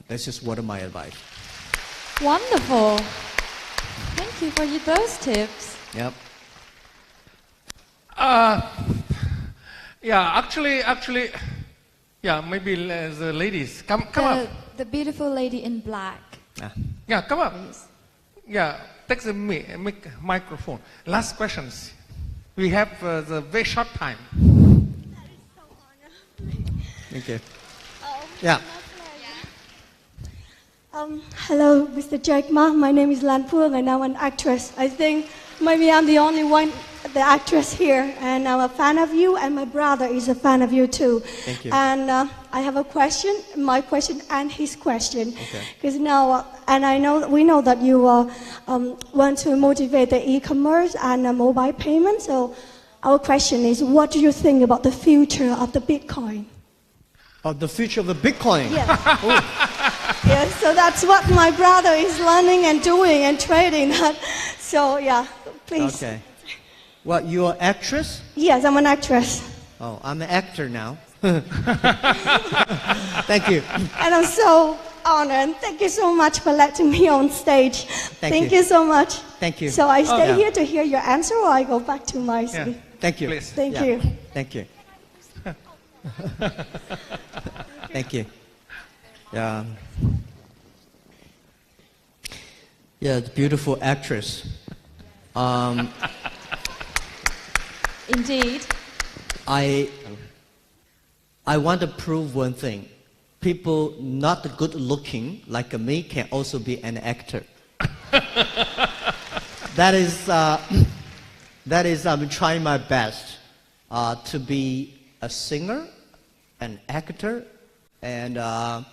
This is what my advice. Wonderful. Thank you for those tips. Yep. Yeah, actually, yeah, maybe the ladies come up. The beautiful lady in black. Yeah, come up. Please. Yeah, take the microphone. Last questions. We have the very short time. Thank you. Yeah. Hello, Mr. Jack Ma. My name is Lan Phương, and I'm an actress. I think maybe I'm the only one, the actress here, and I'm a fan of you, and my brother is a fan of you too. Thank you. And I have a question, my question and his question. Okay. Because now, and we know that you want to motivate the e-commerce and mobile payment. So our question is, what do you think about the future of the Bitcoin? Of the future of the Bitcoin. Yes. Yes, so that's what my brother is learning and doing and trading. So yeah, please. Okay. Well, you're an actress? Yes, I'm an actress. Oh, I'm an actor now. Thank you. And I'm so honored. Thank you so much for letting me on stage. Thank you so much. Thank you. So I stay here to hear your answer, or I go back to my city? Thank you. Please. Thank you. Thank you. Thank you. Yeah. Yeah, the beautiful actress. Indeed. I want to prove one thing. People not good looking like me can also be an actor. That is I'm trying my best to be a singer, an actor, and a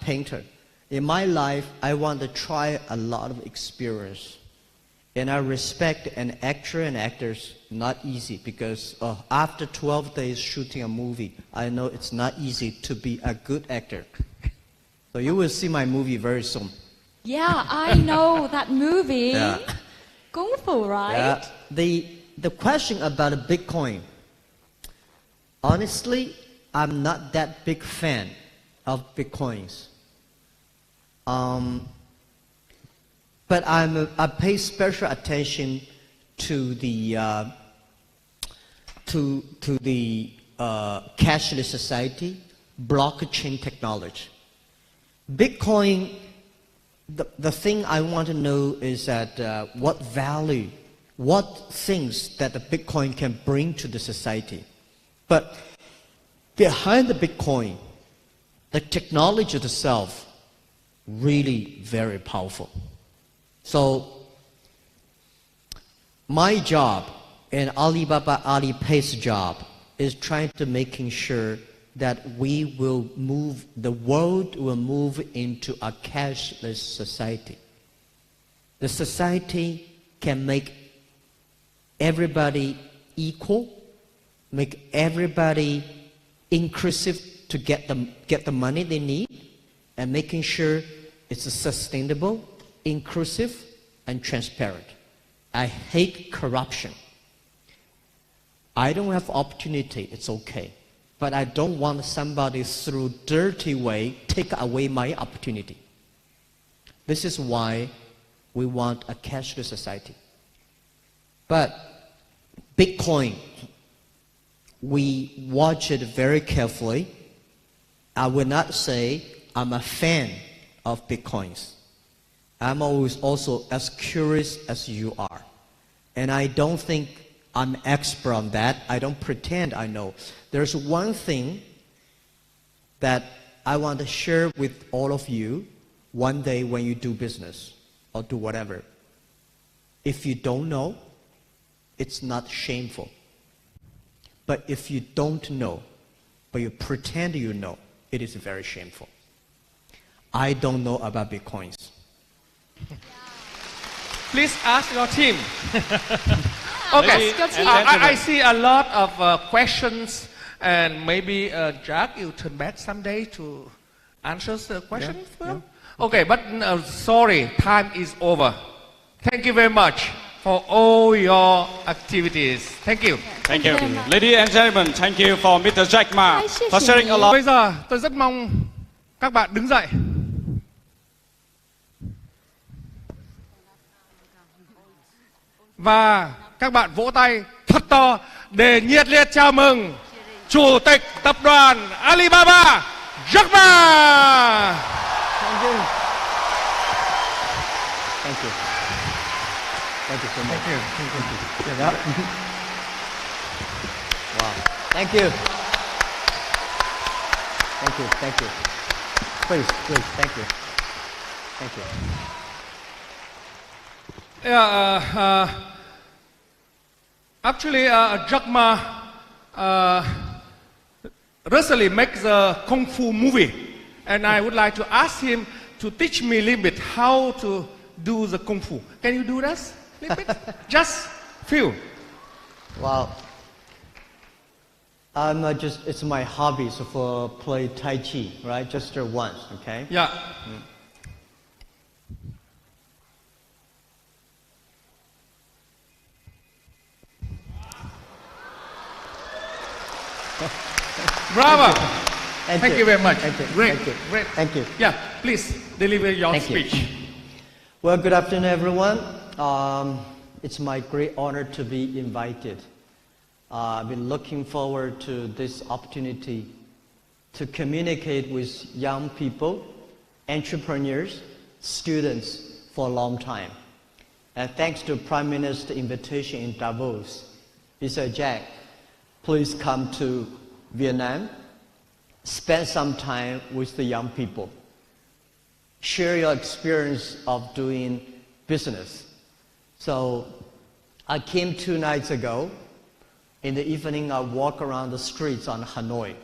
painter. In my life, I want to try a lot of experience. And I respect an actor and actors, not easy, because after 12 days shooting a movie, I know it's not easy to be a good actor. So you will see my movie very soon. Yeah, I know that movie. Yeah. Kung Fu, right? The question about Bitcoin, honestly, I'm not that big fan of Bitcoins. But I pay special attention to the cashless society, blockchain technology. Bitcoin, the thing I want to know is that what value, what things that the Bitcoin can bring to the society. But behind the Bitcoin, the technology itself, really very powerful. So my job and Alibaba Alipay's job is trying to making sure that we will move, the world will move into a cashless society. The society can make everybody equal, make everybody inclusive to get the money they need, and making sure it's sustainable, inclusive, and transparent. I hate corruption. I don't have opportunity, it's okay. But I don't want somebody through dirty way take away my opportunity. This is why we want a cashless society. But Bitcoin, we watch it very carefully. I will not say I'm a fan of Bitcoins. I'm always also as curious as you are. And I don't think I'm expert on that. I don't pretend I know. There's one thing that I want to share with all of you one day when you do business or do whatever. If you don't know, it's not shameful. But if you don't know, but you pretend you know, it is very shameful. I don't know about Bitcoins. Please ask your team. Okay, I see a lot of questions, and maybe Jack, you turn back someday to answer the questions. Yeah. Okay, but sorry, time is over. Thank you very much for all your activities. Thank you. Thank you. Ladies and gentlemen, thank you for Mr. Jack Ma for sharing a lot. Bây giờ tôi rất mong Các bạn đứng dậy. Và các bạn vỗ tay thật to để nhiệt liệt chào mừng Chủ tịch Tập đoàn Alibaba, Jack Ma. Thank you. Thank you. Thank you so much. Thank you. Yep. Wow. Thank you. Thank you. Thank you. Please. Thank you. Thank you. Yeah, actually, Jack Ma recently make the Kung Fu movie, and I would like to ask him to teach me a little bit how to do the Kung Fu. Can you do this a little bit? Just few. Wow. It's my hobby, so for play Tai Chi, right? Just once, okay? Yeah. Bravo. Thank you very much. Thank you. Great. Thank you. Great. Thank you. Yeah, please deliver your Thank you. speech. Well, good afternoon, everyone. It's my great honor to be invited. I've been looking forward to this opportunity to communicate with young people, entrepreneurs, students for a long time. And thanks to Prime Minister's invitation in Davos, he said, Jack, please come to Vietnam, spend some time with the young people, share your experience of doing business. So I came 2 nights ago. In the evening, I walk around the streets on Hanoi.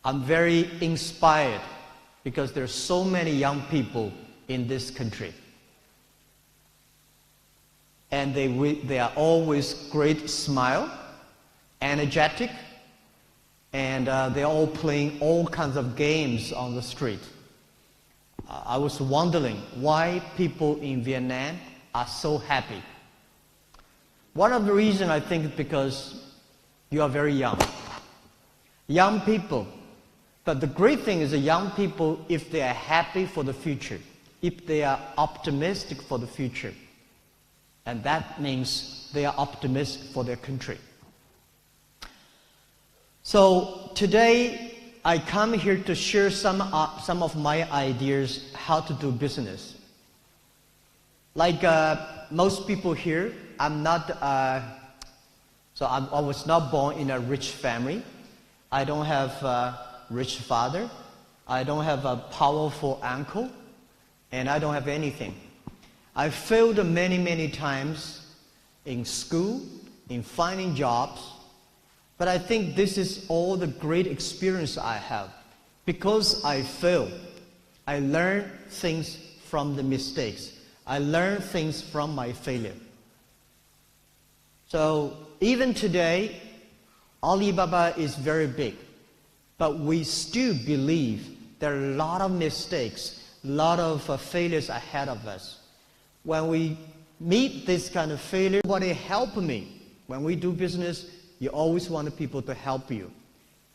I'm very inspired because there's so many young people in this country. And they are always great smile, energetic, and they're all playing all kinds of games on the street. I was wondering why people in Vietnam are so happy. One of the reasons, I think, is because you are very young. Young people. But the great thing is that young people, if they are happy for the future, if they are optimistic for the future, and that means they are optimistic for their country. So today, I come here to share some of my ideas how to do business. Like most people here, I was not born in a rich family. I don't have a rich father. I don't have a powerful uncle. And I don't have anything. I failed many, many times in school, in finding jobs. But I think this is all the great experience I have. Because I failed, I learned things from the mistakes. I learned things from my failure. So even today, Alibaba is very big, but we still believe there are a lot of mistakes, a lot of failures ahead of us. When we meet this kind of failure, somebody help me. When we do business, you always want people to help you.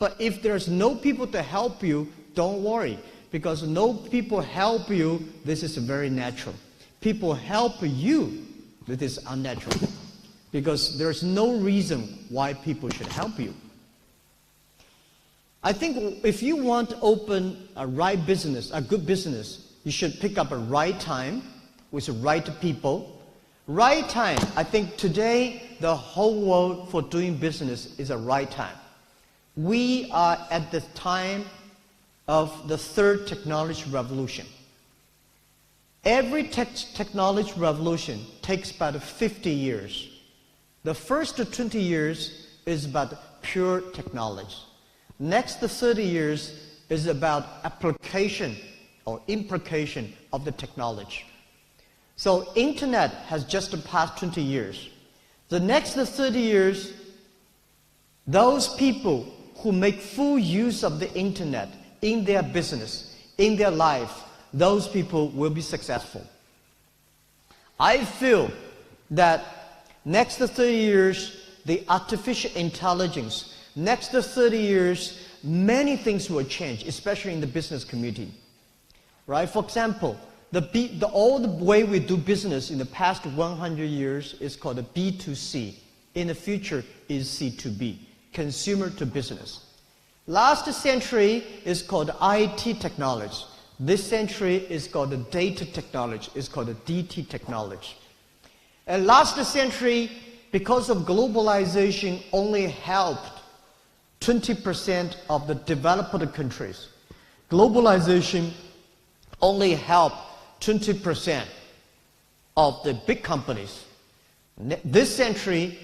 But if there's no people to help you, don't worry, because no people help you, this is very natural. People help you, this is unnatural. Because there's no reason why people should help you. I think if you want to open a right business, a good business, you should pick up a right time with the right people. Right time, I think today the whole world for doing business is a right time. We are at the time of the third technology revolution. Every technology revolution takes about 50 years. The first 20 years is about pure technology. Next 30 years is about application or implication of the technology. So internet has just passed 20 years. The next 30 years, those people who make full use of the internet in their business, in their life, those people will be successful. I feel that next 30 years, the artificial intelligence, next 30 years, many things will change, especially in the business community. Right? For example, the old way we do business in the past 100 years is called a B2C. In the future is C2B, consumer to business. Last century is called IT technology. This century is called the data technology. It's called the DT technology. And last century, because of globalization, only helped 20% of the developed countries. Globalization only helped 20% of the big companies. This century,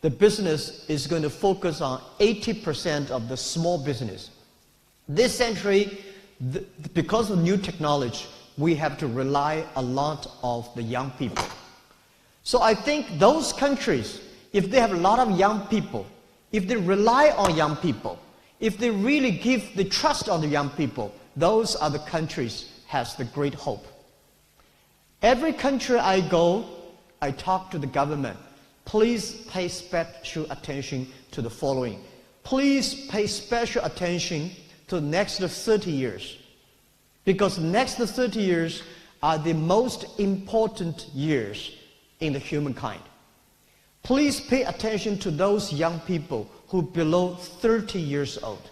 the business is going to focus on 80% of the small business. This century, because of new technology, we have to rely a lot on the young people. So I think those countries, if they have a lot of young people, if they rely on young people, if they really give the trust on the young people, those are the countries has the great hope. Every country I go, I talk to the government. Please pay special attention to the following. Please pay special attention to the next 30 years. Because the next 30 years are the most important years in the humankind. Please pay attention to those young people who are below 30 years old.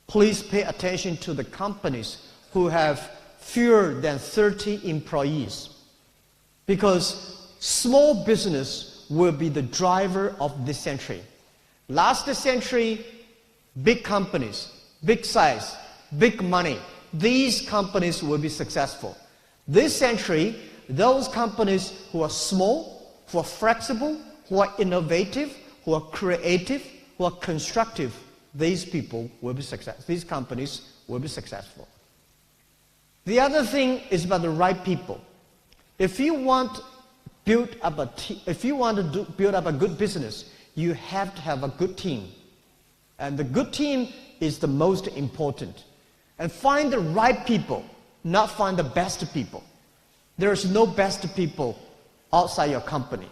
Please pay attention to the companies who have fewer than 30 employees. Because small business will be the driver of this century. Last century, big companies, big size, big money, these companies will be successful. This century, those companies who are small, who are flexible, who are innovative, who are creative, who are constructive, these people will be successful. These companies will be successful. The other thing is about the right people. If you want to build up a good business, you have to have a good team. And the good team is the most important. And find the right people, not find the best people. There is no best people outside your company.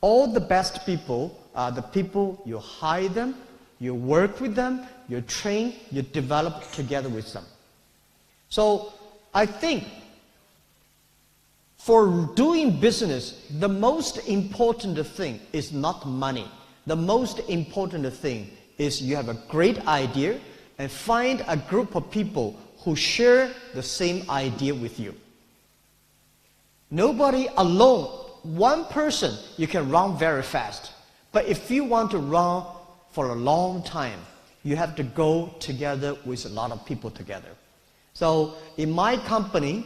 All the best people are the people you hire them, you work with them, you train, you develop together with them. So I think for doing business, the most important thing is not money. The most important thing is you have a great idea and find a group of people who share the same idea with you. Nobody alone, one person, you can run very fast. But if you want to run for a long time, you have to go together with a lot of people together. So in my company,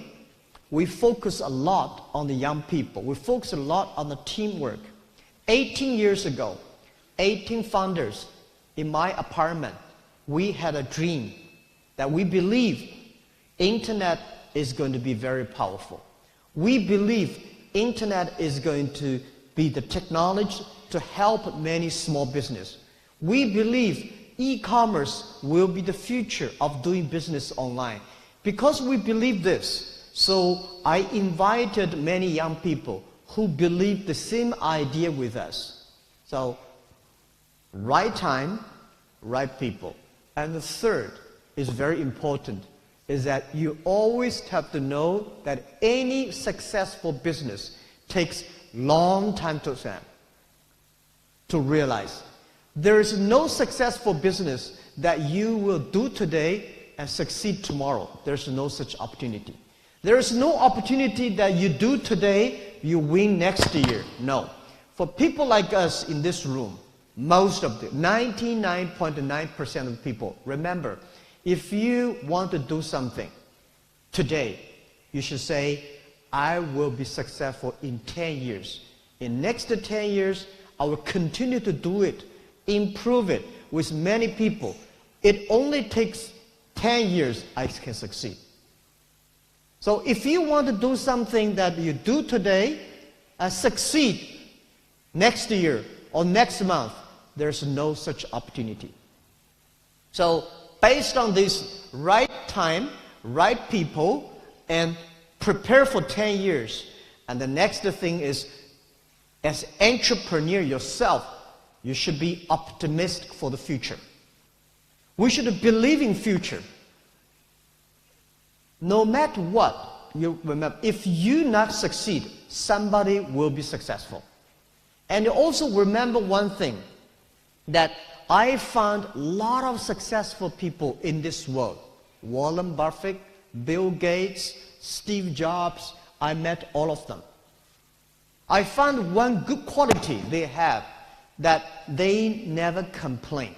we focus a lot on the young people. We focus a lot on the teamwork. 18 years ago, 18 founders in my apartment, we had a dream that we believe internet is going to be very powerful. We believe internet is going to be the technology to help many small business. We believe e-commerce will be the future of doing business online. Because we believe this, so I invited many young people who believe the same idea with us. So, right time, right people. And the third is very important, is that you always have to know that any successful business takes long time to realize. There is no successful business that you will do today and succeed tomorrow. There's no such opportunity. There is no opportunity that you do today, you win next year. No. For people like us in this room, most of the 99.9% of people, remember, if you want to do something today, you should say, I will be successful in 10 years. In next 10 years, I will continue to do it, improve it with many people. It only takes 10 years I can succeed. So if you want to do something that you do today and succeed next year or next month, there's no such opportunity. So based on this right time, right people, and prepare for 10 years. And the next thing is, as entrepreneur yourself, you should be optimistic for the future. We should believe in future. No matter what, you remember, if you not succeed, somebody will be successful. And also remember one thing, that I found a lot of successful people in this world. Warren Buffett, Bill Gates, Steve Jobs, I met all of them. I found one good quality they have, that they never complain.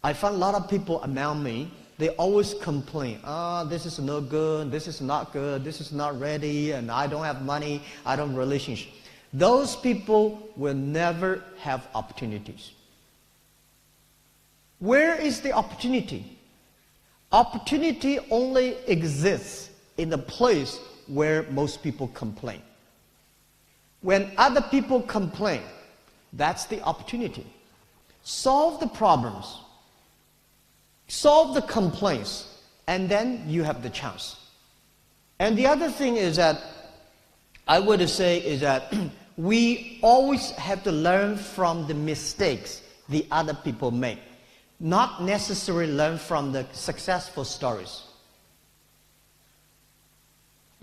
I found a lot of people around me, they always complain. This is no good, this is not good, this is not ready, and I don't have money, I don't have relationship. Those people will never have opportunities. Where is the opportunity? Opportunity only exists in the place where most people complain. When other people complain, that's the opportunity. Solve the problems, solve the complaints, and then you have the chance. And the other thing is that, I would say is that we always have to learn from the mistakes the other people make, not necessarily learn from the successful stories.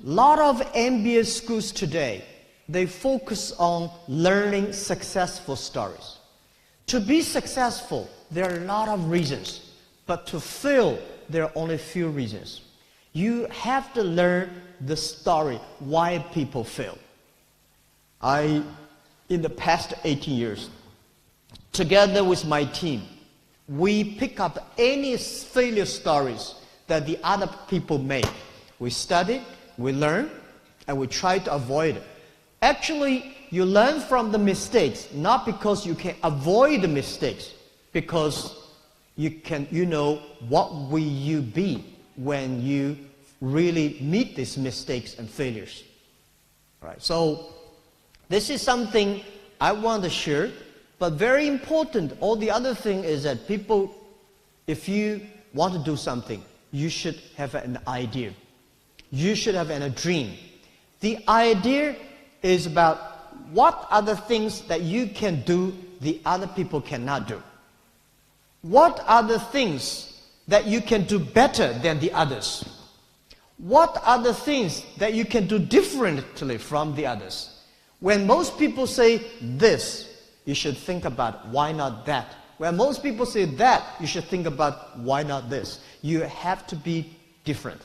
A lot of MBA schools today, they focus on learning successful stories. To be successful, there are a lot of reasons, but to fail, there are only a few reasons. You have to learn the story, why people fail. In the past 18 years, together with my team, we pick up any failure stories that the other people make. We study, we learn, and we try to avoid it. Actually, you learn from the mistakes, not because you can avoid the mistakes, because you know what will you be when you really meet these mistakes and failures. Right. So this is something I want to share, but very important. All the other thing is that people, if you want to do something, you should have an idea. You should have a dream. The idea is about what are the things that you can do the other people cannot do. What are the things that you can do better than the others? What are the things that you can do differently from the others? When most people say this, you should think about why not that. When most people say that, you should think about why not this. You have to be different.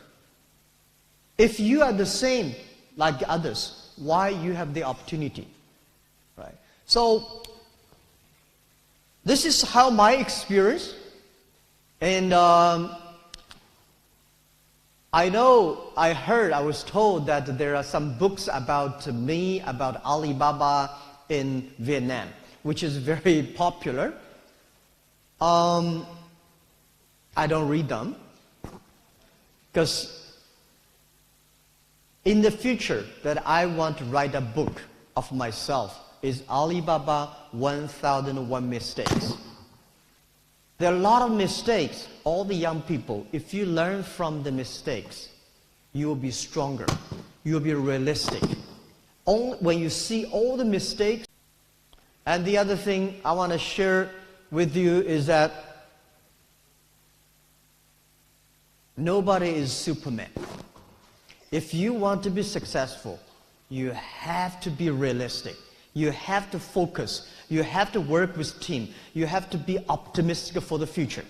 If you are the same like others, why you have the opportunity? Right? So this is how my experience, and I was told that there are some books about me, about Alibaba in Vietnam, which is very popular. I don't read them, because in the future that I want to write a book of myself is Alibaba 1001 Mistakes. There are a lot of mistakes. All the young people, if you learn from the mistakes, you will be stronger. You will be realistic. Only when you see all the mistakes. And the other thing I want to share with you is that nobody is Superman. If you want to be successful, you have to be realistic. You have to focus. You have to work with team. You have to be optimistic for the future.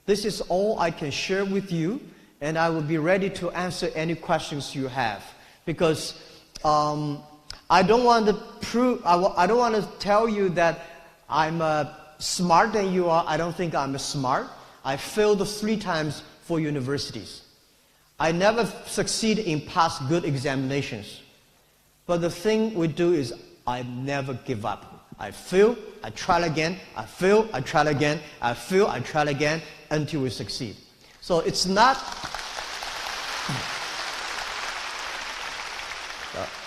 This is all I can share with you, and I will be ready to answer any questions you have. Because I don't want to tell you that I'm smart than you are. I don't think I'm smart. I failed 3 times for universities. I never succeed in pass good examinations. But the thing we do is I never give up. I fail, I try again, I fail, I try again, I fail, I try again until we succeed. So it's not...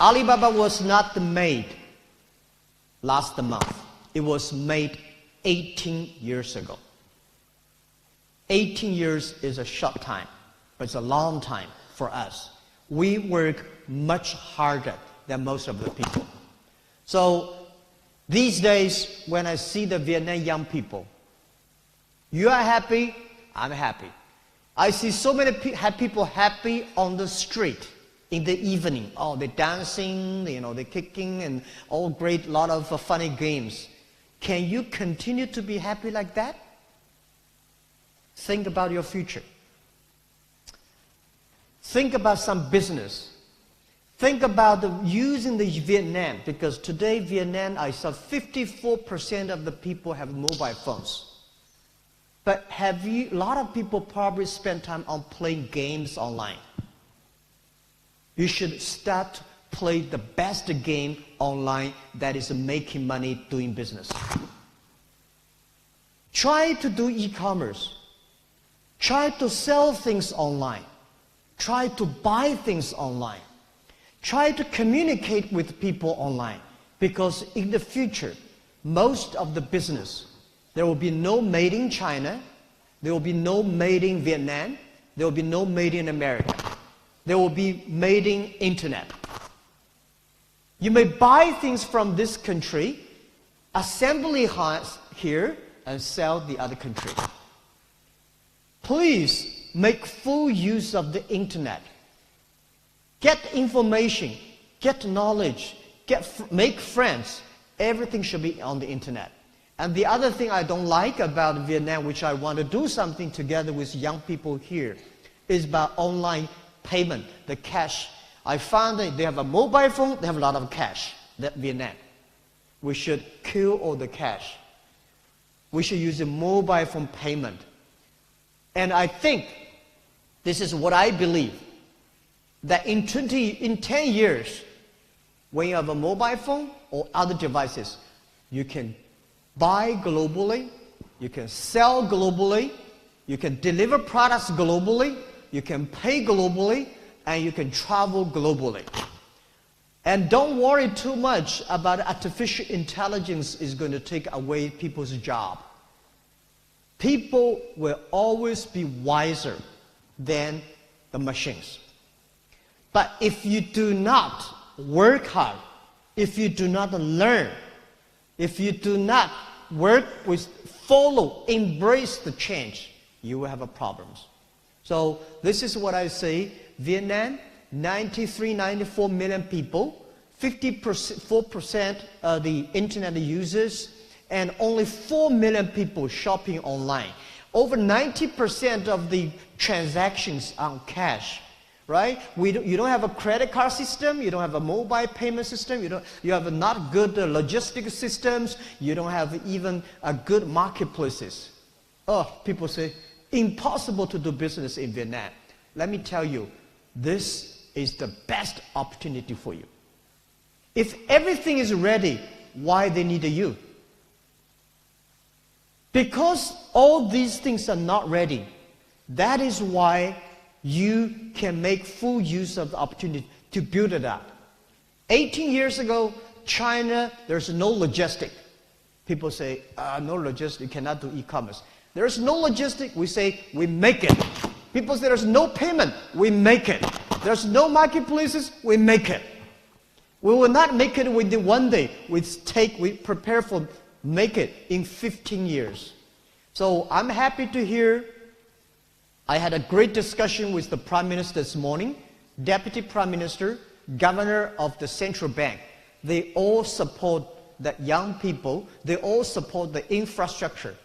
Alibaba was not made last month. It was made 18 years ago. 18 years is a short time, but it's a long time for us. We work much harder than most of the people. So these days, when I see the Vietnam young people, You are happy, I'm happy. I see so many people happy on the street in the evening. Oh, they're dancing, they're kicking, and all great, lot of funny games. Can you continue to be happy like that? Think about your future. Think about some business. Think about using the Vietnam, because today Vietnam, I saw 54% of the people have mobile phones. But a lot of people probably spend time on playing games online. You should start to play the best game online that is making money doing business. Try to do e-commerce. Try to sell things online. Try to buy things online. Try to communicate with people online. Because in the future, most of the business, there will be no made in China. There will be no made in Vietnam. There will be no made in America. There will be made in internet. You may buy things from this country, assembly here, and sell the other country. Please make full use of the internet. Get information, get knowledge, make friends. Everything should be on the internet. And the other thing I don't like about Vietnam, which I want to do something together with young people here, is about online payment, the cash. I found that they have a mobile phone, they have a lot of cash, that Vietnam. We should kill all the cash. We should use a mobile phone payment. And I think, this is what I believe, that in 10 years, when you have a mobile phone or other devices, you can buy globally, you can sell globally, you can deliver products globally, you can pay globally, and you can travel globally. And don't worry too much about artificial intelligence is going to take away people's job. People will always be wiser than the machines. But if you do not work hard, if you do not learn, if you do not work with, follow, embrace the change, you will have problems. So this is what I say. Vietnam, 94 million people, 54% of the internet users, and only 4 million people shopping online. Over 90% of the transactions on cash, right? You don't have a credit card system, you don't have a mobile payment system, you have not good logistic systems, you don't have even a good marketplaces. Oh, people say, impossible to do business in Vietnam. Let me tell you, this is the best opportunity for you. If everything is ready, why they need you? Because all these things are not ready. That is why you can make full use of the opportunity to build it up. 18 years ago, China, there's no logistic. People say, no logistic, you cannot do e-commerce. There's no logistic, we say, we make it. People say there's no payment, we make it. There's no marketplaces, we make it. We will not make it within one day. We prepare for make it in 15 years. So I'm happy to hear. I had a great discussion with the Prime Minister this morning, Deputy Prime Minister, Governor of the Central Bank. They all support the young people. They all support the infrastructure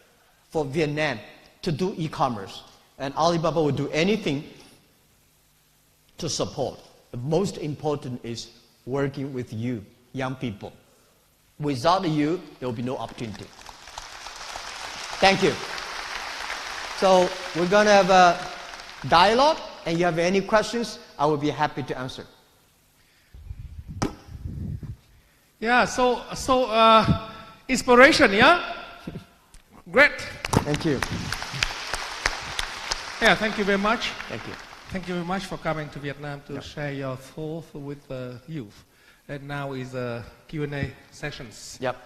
for Vietnam to do e-commerce. And Alibaba will do anything to support. The most important is working with you, young people. Without you, there will be no opportunity. Thank you. So we're going to have a dialogue, and you have any questions, I will be happy to answer. Yeah, so inspiration, yeah? Great. Thank you. Yeah, thank you very much. Thank you. Thank you very much for coming to Vietnam to share your thoughts with the youth. And now is Q&A sessions. Yep.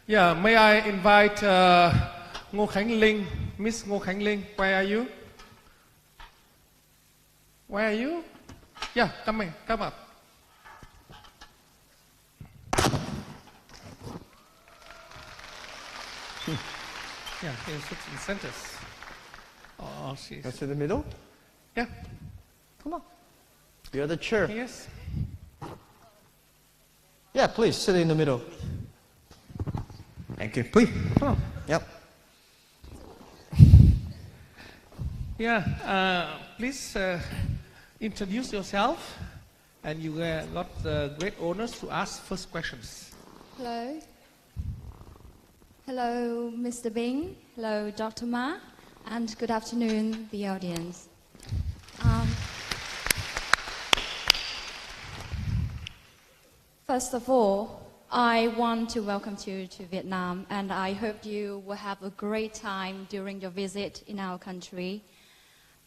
Yeah, may I invite Ngô Khánh Linh, Miss Ngô Khánh Linh, where are you? Where are you? Yeah, come up. Yeah, he'll sit in the center. Oh, she's... Go to the middle. Yeah. Come on. You're the chair. Yes. Yeah, please sit in the middle. Thank you. Please. Come on. Yep. Yeah, please introduce yourself, and you got the great honors to ask first questions. Hello. Hello, Mr. Bing. Hello, Dr. Ma. And good afternoon, the audience. First of all, I want to welcome you to Vietnam, and I hope you will have a great time during your visit in our country.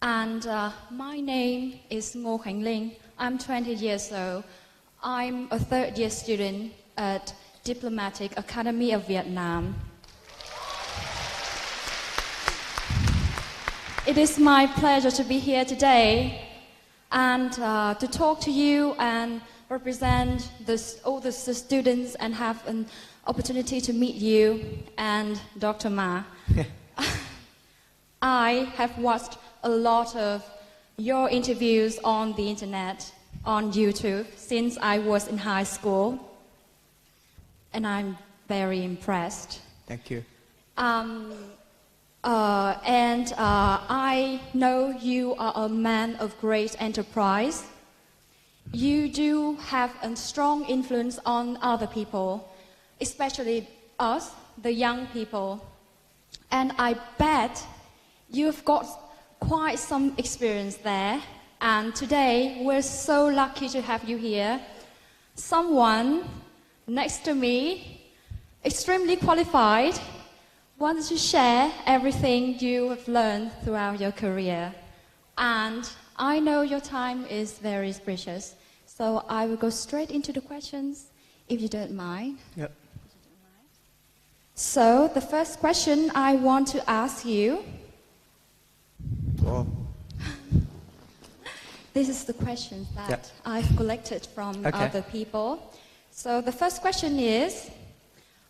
And my name is Ngô Khánh Linh. I'm 20 years old. I'm a third-year student at Diplomatic Academy of Vietnam. It is my pleasure to be here today and to talk to you and represent all the students and have an opportunity to meet you and Dr. Ma. I have watched a lot of your interviews on the internet, on YouTube, since I was in high school, and I'm very impressed. Thank you. I know you are a man of great enterprise. You do have a strong influence on other people, especially us, the young people. And I bet you've got quite some experience there. And today, we're so lucky to have you here. Someone next to me, extremely qualified, wants to share everything you have learned throughout your career. And I know your time is very precious, so I will go straight into the questions, if you don't mind. Yep. So, the first question I want to ask you... Oh. This is the questions that Yep. I've collected from other people. So, the first question is...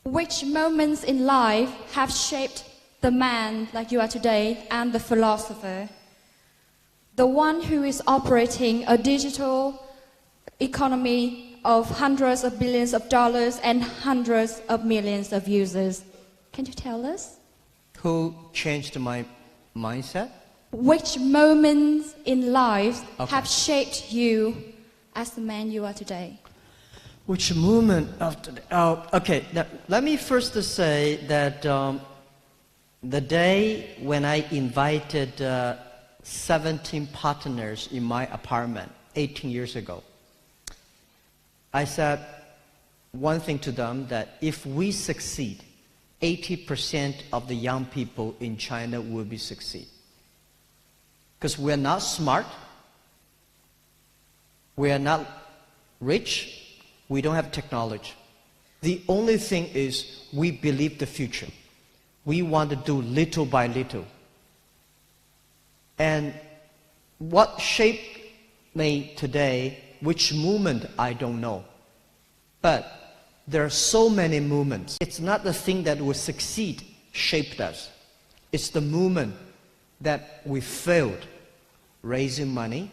Which moments in life have shaped the man like you are today and the philosopher? The one who is operating a digital economy of hundreds of billions of dollars and hundreds of millions of users. Can you tell us? Who changed my mindset? Which moments in life have shaped you as the man you are today? Which movement after okay, now, let me first say that the day when I invited 17 partners in my apartment 18 years ago, I said one thing to them, that if we succeed, 80% of the young people in China will be succeed. Because we're not smart, we are not rich, we don't have technology. The only thing is we believe the future. We want to do little by little. And what shaped me today, which movement, I don't know. But there are so many movements. It's not the thing that will succeed shaped us. It's the movement that we failed raising money,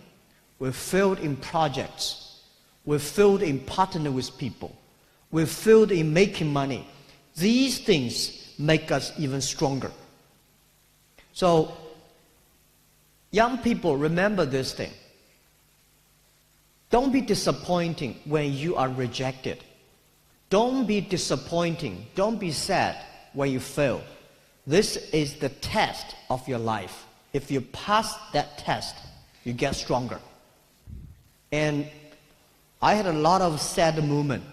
we failed in projects, we failed in partnering with people, we failed in making money. These things make us even stronger. So, young people, remember this thing. Don't be disappointing when you are rejected. Don't be disappointing, don't be sad when you fail. This is the test of your life. If you pass that test, you get stronger. And I had a lot of sad moments.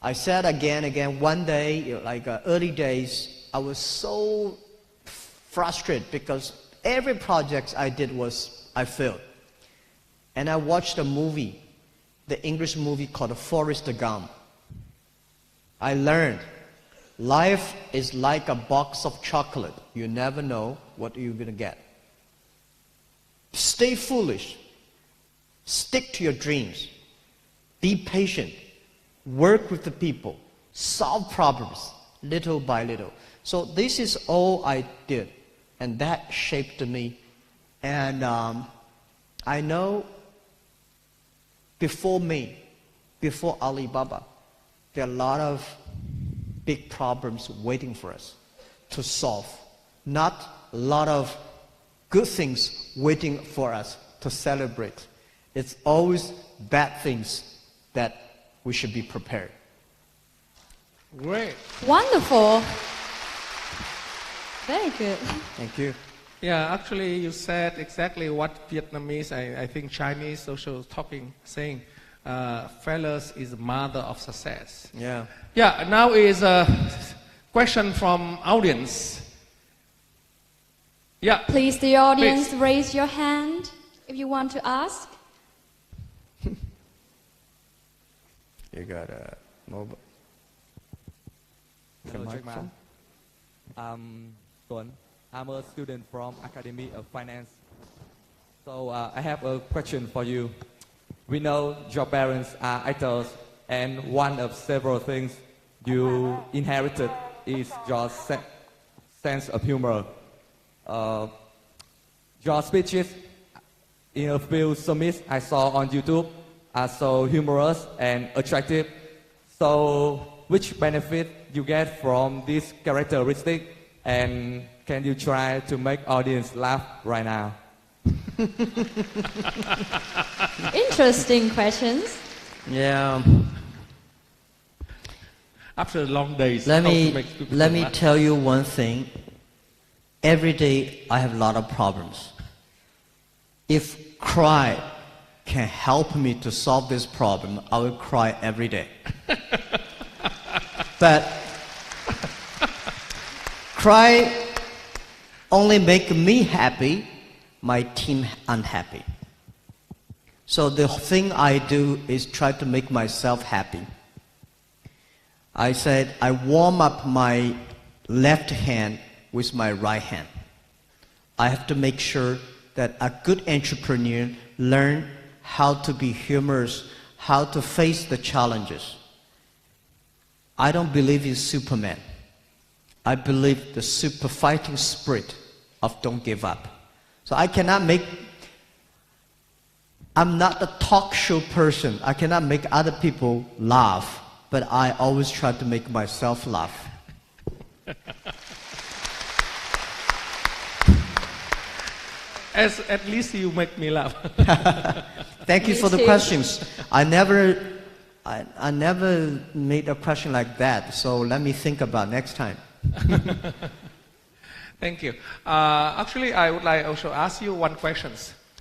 I said again, one day, like early days, I was so frustrated because every project I did I failed. And I watched a movie, the English movie called Forrest Gump. I learned life is like a box of chocolate. You never know what you're going to get. Stay foolish. Stick to your dreams. Be patient. Work with the people. Solve problems little by little. So this is all I did, and that shaped me. And I know before me, before Alibaba, there are a lot of big problems waiting for us to solve. Not a lot of good things waiting for us to celebrate. It's always bad things that we should be prepared. Great. Wonderful. Very good. Thank you. Yeah, actually you said exactly what Vietnamese, I think Chinese social talking, saying, failure is the mother of success. Yeah. Yeah, now is a question from audience. Yeah. Please, the audience, Please. raise your hand if you want to ask. You got a mobile. Hello, Jack Ma. Tuấn. I'm a student from Academy of Finance. So I have a question for you. We know your parents are actors, and one of several things you inherited is your sense of humor. Your speeches in a few summits I saw on YouTube are so humorous and attractive. So which benefit you get from this characteristic, and can you try to make audience laugh right now? Interesting questions. Yeah. After long days, Let how to me make people let me laugh. tell you one thing. Every day I have a lot of problems. If cry can help me to solve this problem, I will cry every day. But cry only make me happy, my team unhappy. So the thing I do is try to make myself happy. I said I warm up my left hand with my right hand. I have to make sure that a good entrepreneur learn how to be humorous, how to face the challenges. I don't believe in Superman. I believe the super fighting spirit of don't give up. So I cannot make, I'm not a talk show person. I cannot make other people laugh, but I always try to make myself laugh. At least you make me laugh. Thank you Me for the too. questions. I never made a question like that, so let me think about next time. Thank you. Actually, I would like also ask you one question.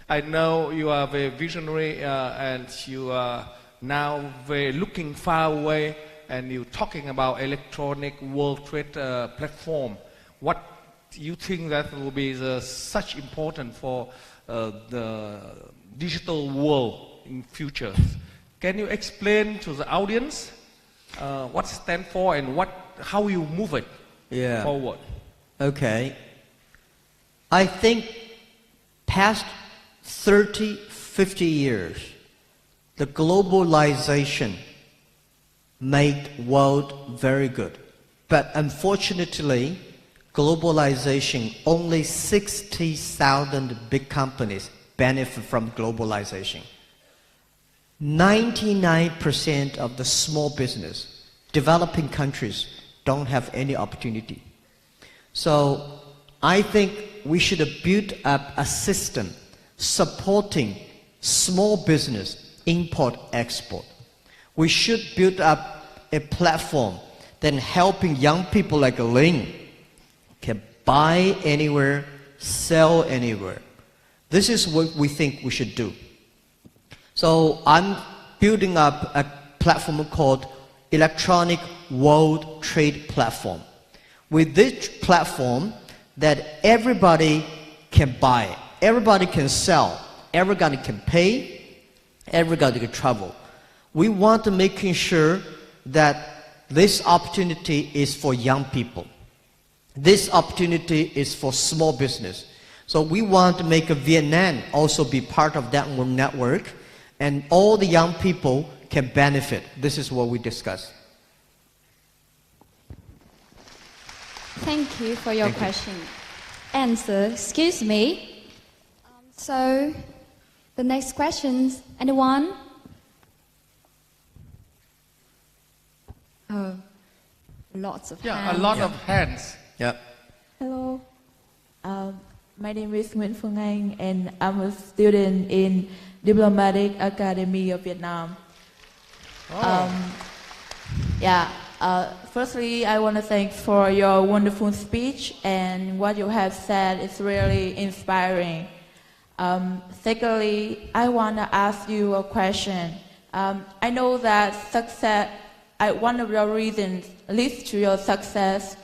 I know you are very visionary and you are now very looking far away, and you're talking about electronic world trade platform. What you think that will be such important for the digital world in future? Can you explain to the audience what it stands for and how you move it forward? Okay. I think past 30, 50 years, the globalization made world very good. But unfortunately, globalization, only 60,000 big companies benefit from globalization. 99% of the small business, developing countries, don't have any opportunity. So I think we should build up a system supporting small business, import, export. We should build up a platform that helping young people like Ling can buy anywhere, sell anywhere. This is what we think we should do. So I'm building up a platform called Electronic World Trade Platform. With this platform that everybody can buy, everybody can sell, everybody can pay, everybody can travel. We want to make sure that this opportunity is for young people. This opportunity is for small business. So we want to make Vietnam also be part of that network, and all the young people can benefit. This is what we discussed. Thank you for your question. Answer, excuse me. So, the next questions, anyone? Oh, lots of hands. Yeah, a lot of hands. Yeah. Hello. My name is Nguyễn Phương Anh and I'm a student in Diplomatic Academy of Vietnam. Firstly, I want to thank for your wonderful speech and what you have said is really inspiring. Secondly, I want to ask you a question. I know that success, one of your reasons leads to your success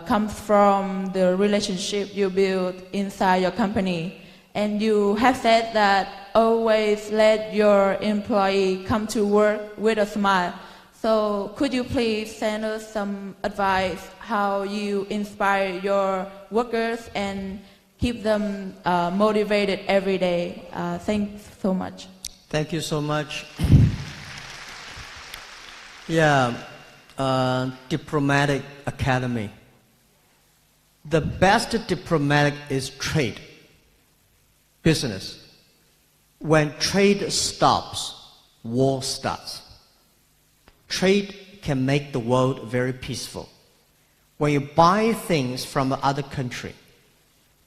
comes from the relationship you build inside your company. And you have said that always let your employee come to work with a smile. So could you please send us some advice how you inspire your workers and keep them motivated every day? Thanks so much. Thank you so much. Yeah, Diplomatic Academy. The best diplomatic is trade, business. When trade stops, war starts. Trade can make the world very peaceful. When you buy things from another country,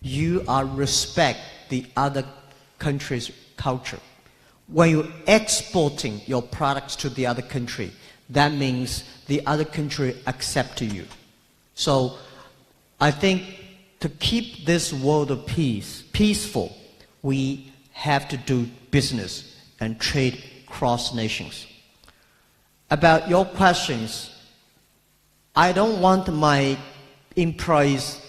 you are respect the other country's culture. When you're exporting your products to the other country, that means the other country accept you. So I think to keep this world of peace peaceful, we have to do business and trade cross nations. About your questions, I don't want my employees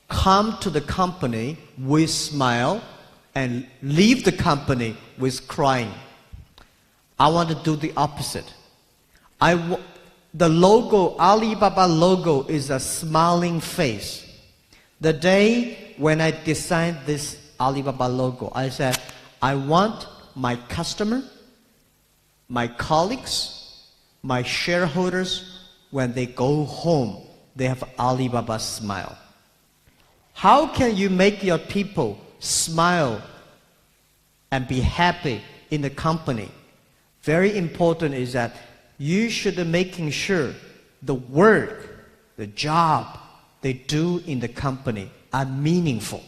come to the company with smile and leave the company with crying. I want to do the opposite. The logo, Alibaba logo, is a smiling face. The day when I designed this Alibaba logo, I said, I want my customer, my colleagues, my shareholders, when they go home, they have Alibaba smile. How can you make your people smile and be happy in the company? Very important is that you should be making sure the work, the job they do in the company are meaningful.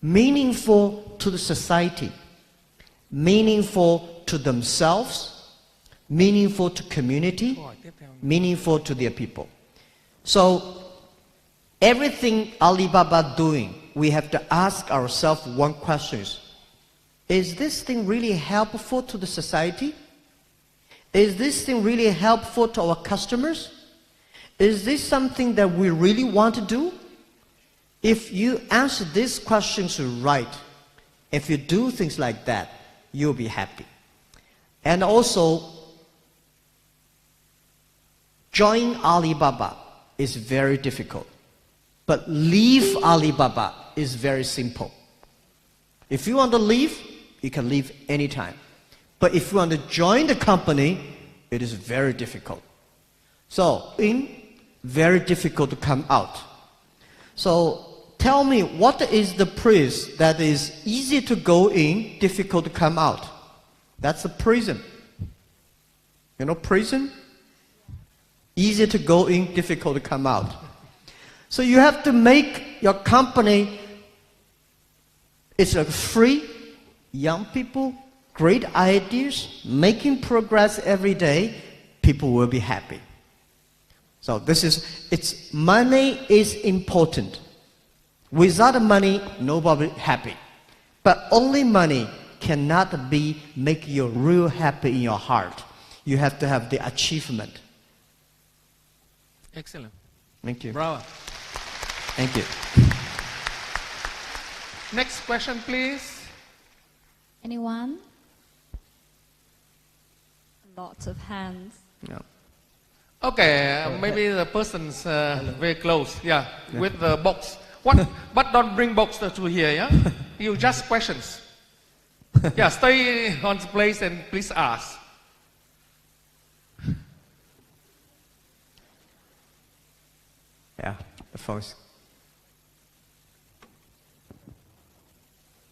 Meaningful to the society, meaningful to themselves, meaningful to community, meaningful to their people. So everything Alibaba doing, we have to ask ourselves one question. Is this thing really helpful to the society? Is this thing really helpful to our customers? Is this something that we really want to do? If you answer these questions right, if you do things like that, you'll be happy. And also, join Alibaba is very difficult, but leave Alibaba is very simple. If you want to leave, you can leave anytime. But if you want to join the company, it is very difficult. So, very difficult to come out. So, tell me, what is the place that is easy to go in, difficult to come out? That's a prison. You know prison? Easy to go in, difficult to come out. So you have to make your company, it's a free, young people, great ideas, making progress every day, people will be happy. So money is important. Without money, nobody happy. But only money cannot make you real happy in your heart. You have to have the achievement. Excellent. Thank you. Bravo. Thank you. Next question, please. Anyone? Lots of hands. No. Okay, maybe the person's very close, with the box. But don't bring box to here, yeah? You just questions. Stay on the place and please ask. Yeah, the phones.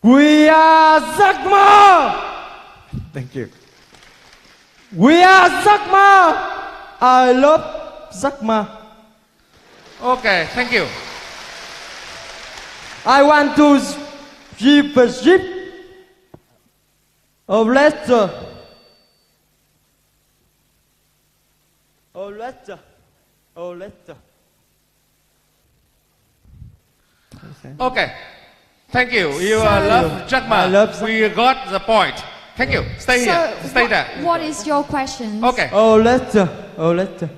We are Giấc mơ. Thank you. We are Giấc mơ. I love Giấc mơ. Okay, thank you. I want to give a gift of letter. Oh, letter. Oh, letter. Okay. Thank you. You love Jack Ma. I love We got the point. Thank you. Stay here. Stay there. What is your question? Okay. Oh, letter. Oh, letter.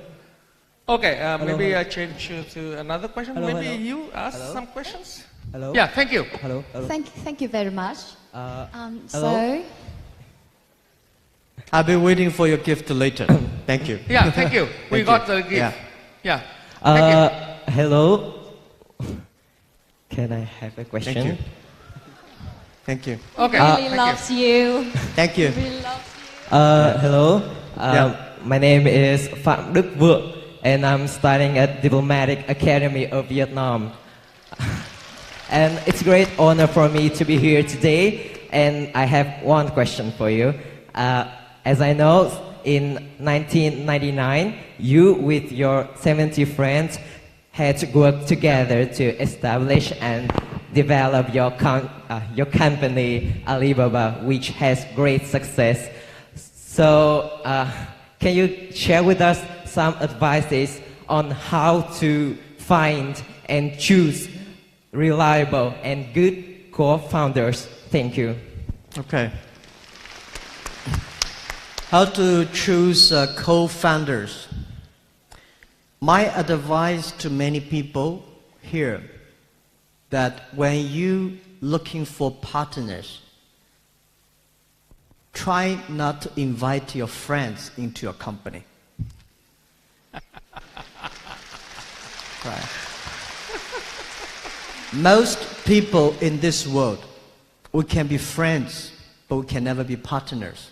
Okay. Maybe I change to another question. Hello, Maybe hello. you ask Hello. some questions. Hello. Yeah. Thank you. Hello. Hello. Thank you very much. Hello. So, I'll be waiting for your gift later. Thank you. Yeah. Thank you. We Thank got you. the gift. Yeah. Yeah. Thank you. Hello. Can I have a question? Thank you. Thank you. Okay. really thank loves you. Thank you. Really loves you. Hello. Yeah. My name is Phạm Đức Vượng, and I'm studying at Diplomatic Academy of Vietnam. And it's a great honor for me to be here today. And I have one question for you. As I know, in 1999, you with your 70 friends had to work together to establish and develop your company, Alibaba, which has great success. So, can you share with us some advices on how to find and choose reliable and good co-founders? Thank you. Okay. How to choose co-founders. My advice to many people here, that when you looking for partners, try not to invite your friends into your company. Right. Most people in this world, we can be friends, but we can never be partners.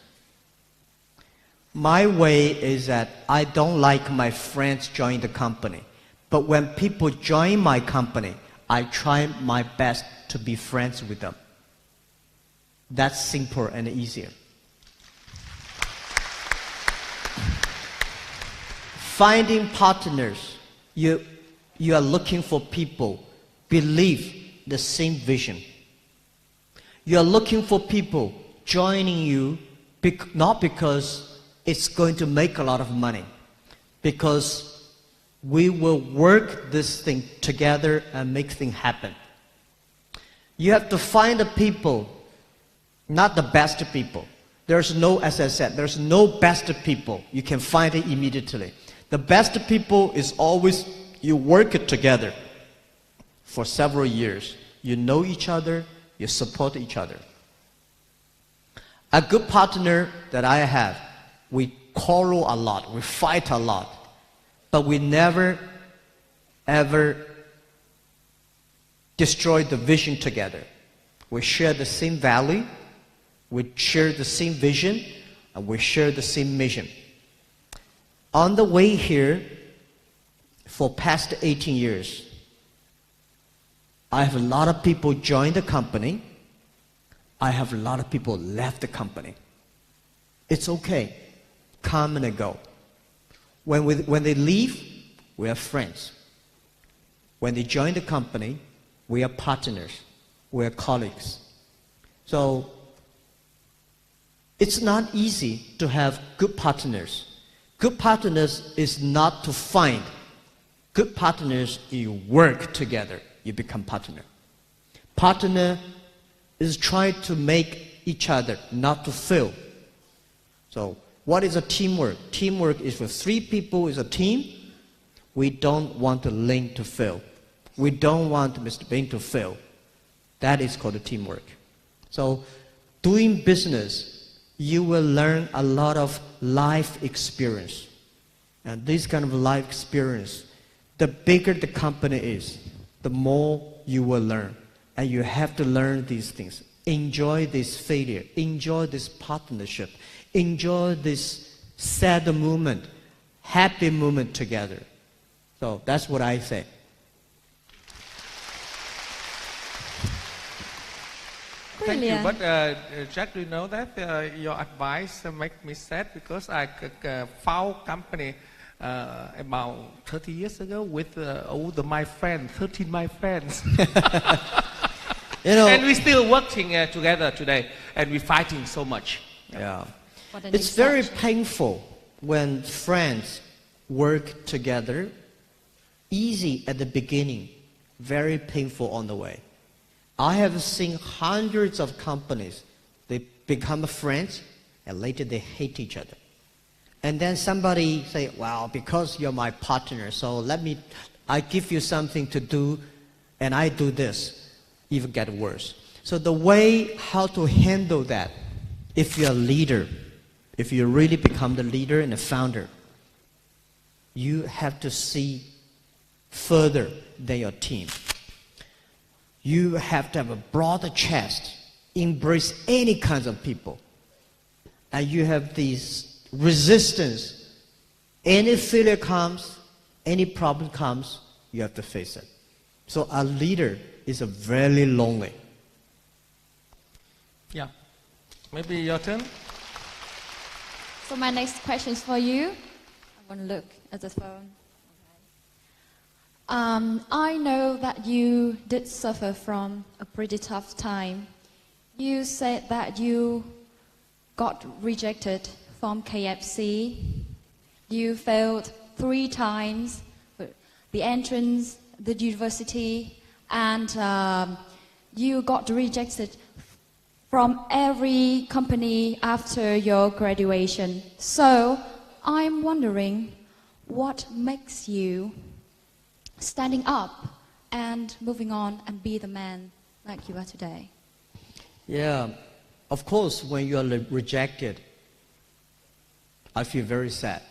My way is that I don't like my friends join the company. But when people join my company, I try my best to be friends with them. That's simpler and easier. Finding partners, you are looking for people believe the same vision. You are looking for people joining you not because it's going to make a lot of money, because we will work this thing together and make things happen. You have to find the people, not the best people. There's no, as I said, there's no best people. You can find it immediately. The best people is always you work it together for several years. You know each other, you support each other. A good partner that I have, we quarrel a lot, we fight a lot, but we never, ever destroy the vision together. We share the same value, we share the same vision, and we share the same mission. On the way here, for past 18 years, I have a lot of people join the company. I have a lot of people left the company. It's okay. Come and go. When they leave, we are friends. When they join the company, we are partners. We are colleagues. So it's not easy to have good partners. Good partners is not to find. Good partners, you work together, you become partner. Partner is trying to make each other, not to fail. So what is a teamwork? Teamwork is for 3 people is a team. We don't want the link to fail. We don't want Mr. Bing to fail. That is called a teamwork. So doing business, you will learn a lot of life experience. And this kind of life experience, the bigger the company is, the more you will learn. And you have to learn these things. Enjoy this failure. Enjoy this partnership. Enjoy this sad moment, happy moment together. So that's what I say. Thank you. Brilliant. But Jack, do you know that your advice make me sad because I found company about 30 years ago with all my friends, 13 my friends. You know, and we're still working together today, and we're fighting so much. yeah. What an It's very exception. painful when friends work together. Easy at the beginning, very painful on the way. I have seen hundreds of companies, they become friends, and later they hate each other. And then somebody say, well, because you're my partner, so I give you something to do, and I do this. Even get worse. So the way how to handle that, if you're a leader, if you really become the leader and the founder, you have to see further than your team. You have to have a broader chest, embrace any kinds of people. And you have this resistance. Any failure comes, any problem comes, you have to face it. So a leader is a very lonely. Yeah. Maybe your turn. So my next question is for you. I want to look at the phone. I know that you did suffer from a pretty tough time. You said that you got rejected from KFC. You failed 3 times the entrance, the university, and you got rejected from every company after your graduation. So I'm wondering, what makes you standing up and moving on and be the man like you are today? Yeah, of course, when you are rejected, I feel very sad.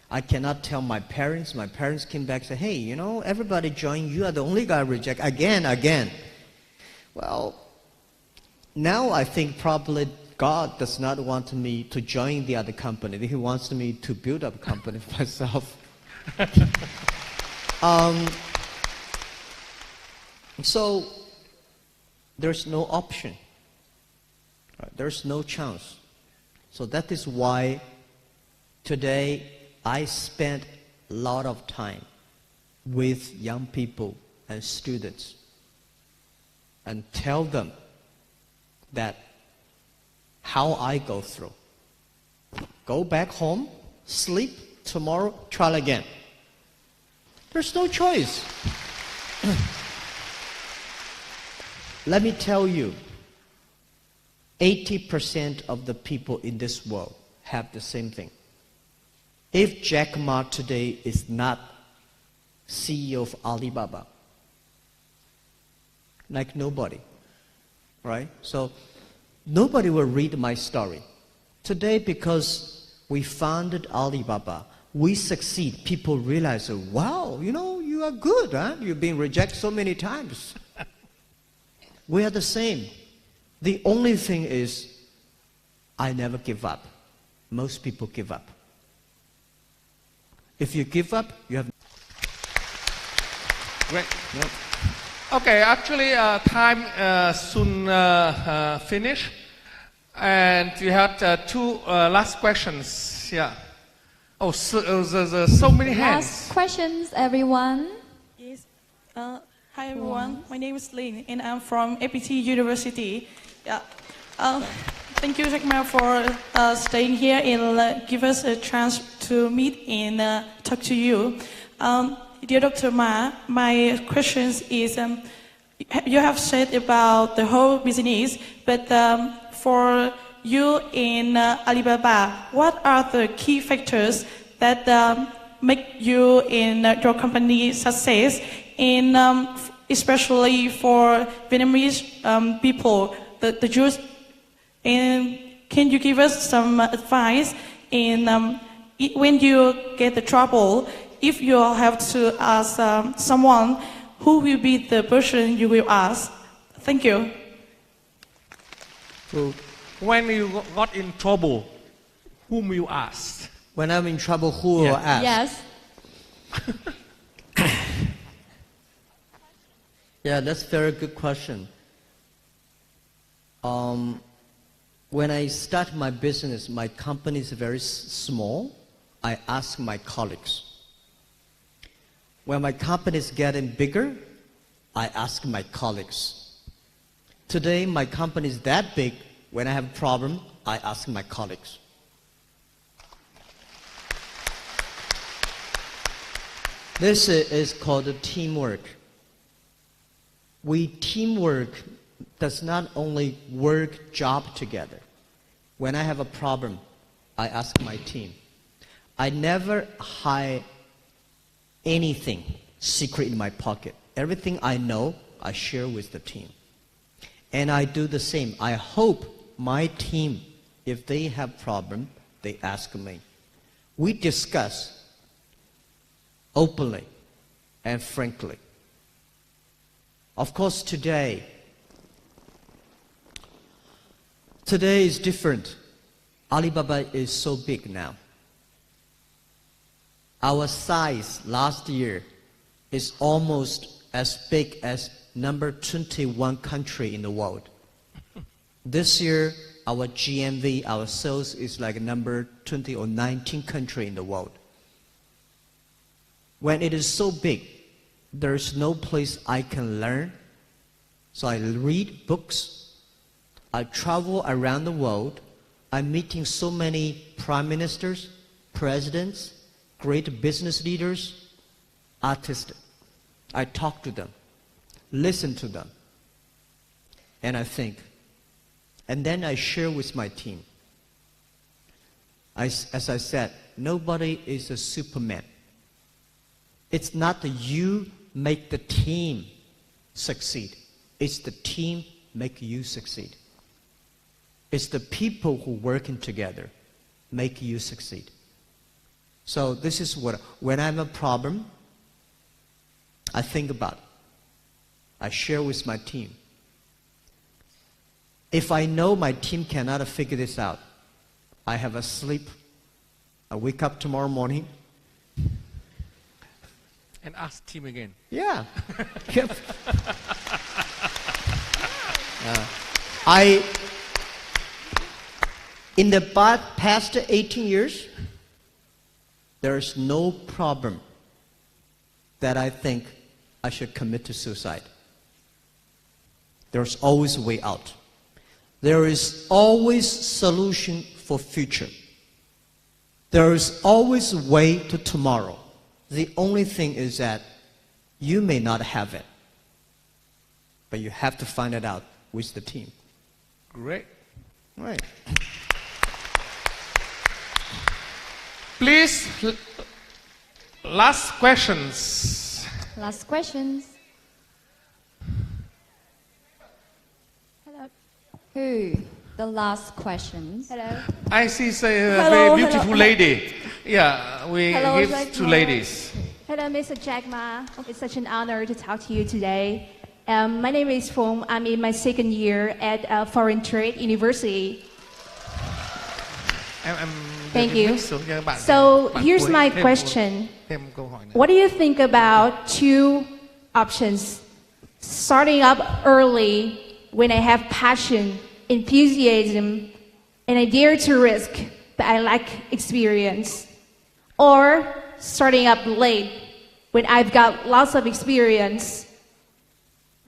I cannot tell my parents. My parents came back and said, hey, you know, everybody joined. You are the only guy rejected again. Well, now I think probably God does not want me to join the other company. He wants me to build up a company for myself. So there's no option. Right? There's no chance. So that is why today I spent a lot of time with young people and students and tell them that how I go through. Go back home, sleep, tomorrow, try again. There's no choice. Let me tell you, 80% of the people in this world have the same thing. If Jack Ma today is not CEO of Alibaba, like nobody, right? So nobody will read my story. Today, because we founded Alibaba, we succeed. People realize, wow, you know, you are good, huh? You've been rejected so many times. We are the same. The only thing is, I never give up. Most people give up. If you give up, you have... Great. Yep. Okay, actually, time soon finish, and we had 2 last questions. Yeah. Oh, there's so many hands. Last questions, everyone. Yes. Hi everyone. My name is Lin, and I'm from FPT University. Yeah. Thank you, Jack Ma, for staying here and give us a chance to meet and talk to you. Dear Dr. Ma, my question is, you have said about the whole business, but for you in Alibaba, what are the key factors that make you in your company success, in especially for Vietnamese people, the Jews? And can you give us some advice in when you get the trouble, if you have to ask someone, who will be the person you will ask? Thank you. When you got in trouble, whom you asked? When I'm in trouble, who will ask? Yes. Yeah, that's a very good question. When I start my business, my company is very small. I ask my colleagues. When my company is getting bigger, I ask my colleagues. Today, my company is that big. When I have a problem, I ask my colleagues. This is called teamwork. Teamwork does not only work job together. When I have a problem, I ask my team. I never hide anything secret in my pocket. Everything I know, I share with the team. And I do the same. I hope my team, if they have problem, they ask me. We discuss openly and frankly. Of course, today is different. Alibaba is so big now. Our size last year is almost as big as number 21 country in the world. This year, our GMV, our sales is like number 20 or 19 country in the world. When it is so big, there is no place I can learn. So I read books. I travel around the world. I'm meeting so many prime ministers, presidents, great business leaders, artists. I talk to them, listen to them, and I think. And then I share with my team. As I said, nobody is a Superman. It's not that you make the team succeed. It's the team make you succeed. It's the people who working together make you succeed. So this is what, when I have a problem, I think about it. I share with my team. If I know my team cannot figure this out, I have a sleep. I wake up tomorrow morning. And ask team again. Yeah. In the past 18 years, there is no problem that I think I should commit to suicide. There's always a way out. There is always solution for future. There is always a way to tomorrow. The only thing is that you may not have it, but you have to find it out with the team. Great. Right. Please, last questions. Last questions. Hello. Who? The last questions. Hello. I see a very beautiful lady. Yeah, we Hello, give Jack two Ma. ladies. Hello, Mr. Jack Ma. It's such an honor to talk to you today. My name is Fong. I'm in my second year at Foreign Trade University. Thank you. So here's my question. What do you think about two options? Starting up early when I have passion, enthusiasm, and I dare to risk, but I lack experience. Or starting up late when I've got lots of experience,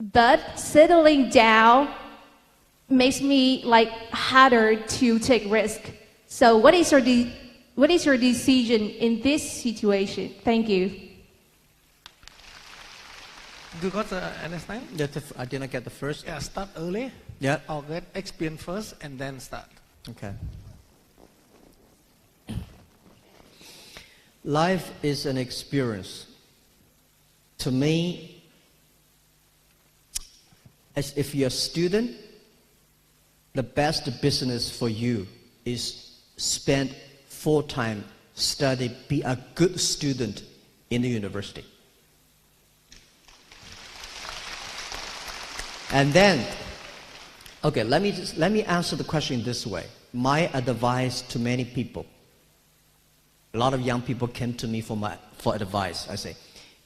but settling down makes me harder to take risk. So what is your decision in this situation? Thank you. You got understand? I didn't get the first. Yeah, start early. Yeah. Or get experience first and then start. Okay. Life is an experience. To me, as if you're a student, the best business for you is spend full time study, be a good student in the university. And then, okay, let me answer the question this way. My advice to many people, a lot of young people came to me for advice. I say,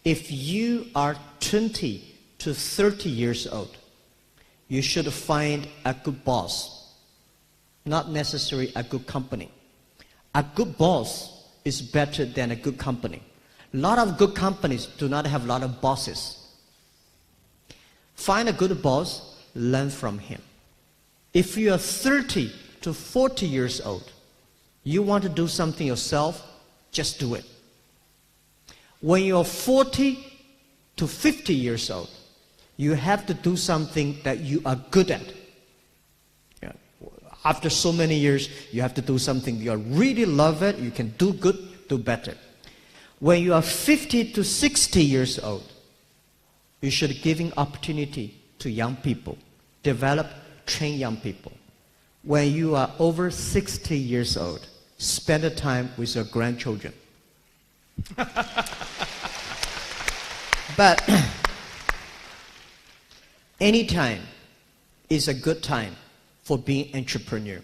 if you are 20 to 30 years old, you should find a good boss, not necessarily a good company. A good boss is better than a good company. A lot of good companies do not have a lot of bosses. Find a good boss, learn from him. If you are 30 to 40 years old, you want to do something yourself, just do it. When you're 40 to 50 years old, you have to do something that you are good at. Yeah. After so many years, you have to do something you really love it, you can do good, do better. When you are 50 to 60 years old, you should give opportunity to young people, develop, train young people. When you are over 60 years old, spend the time with your grandchildren. But any time is a good time for being an entrepreneur.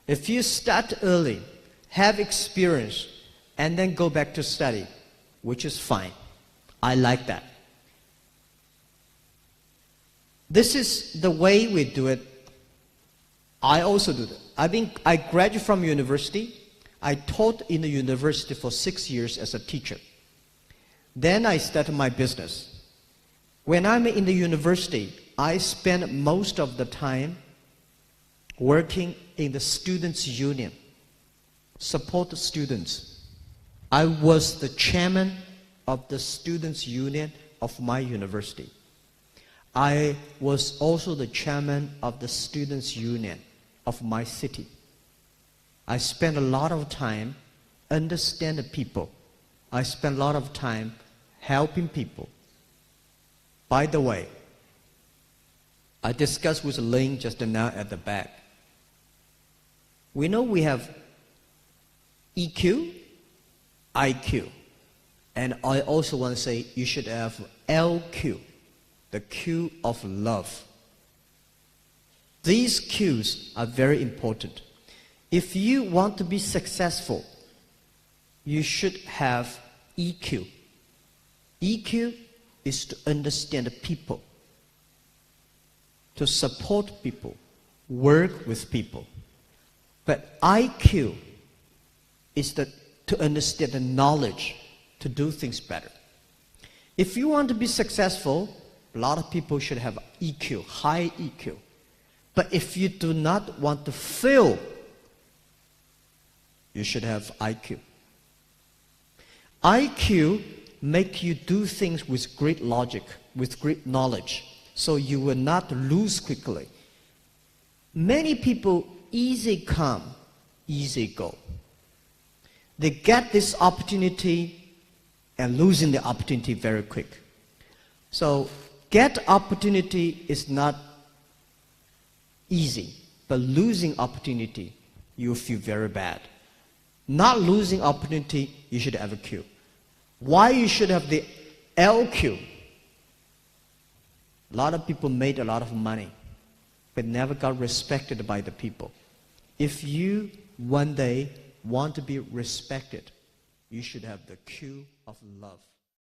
If you start early, have experience, and then go back to study, which is fine. I like that. This is the way we do it. I also do that. I graduated from university. I taught in the university for 6 years as a teacher. Then I started my business. When I'm in the university, I spend most of the time working in the students' union, support the students. I was the chairman of the students' union of my university. I was also the chairman of the students' union of my city. I spent a lot of time understanding people. I spent a lot of time helping people. By the way, I discussed with Ling just now at the back. We know we have EQ, IQ, and I also want to say you should have LQ, the Q of love. These Qs are very important. If you want to be successful, you should have EQ. EQ is to understand people, to support people, work with people. But IQ is to understand the knowledge to do things better. If you want to be successful, a lot of people should have EQ, high EQ. But if you do not want to fail, you should have IQ. IQ make you do things with great logic, with great knowledge, so you will not lose quickly. Many people easy come, easy go. They get this opportunity and losing the opportunity very quick. So get opportunity is not easy, but losing opportunity, you feel very bad. Not losing opportunity, you should have a Q. Why you should have the LQ? A lot of people made a lot of money, but never got respected by the people. If you one day want to be respected, you should have the Q of love.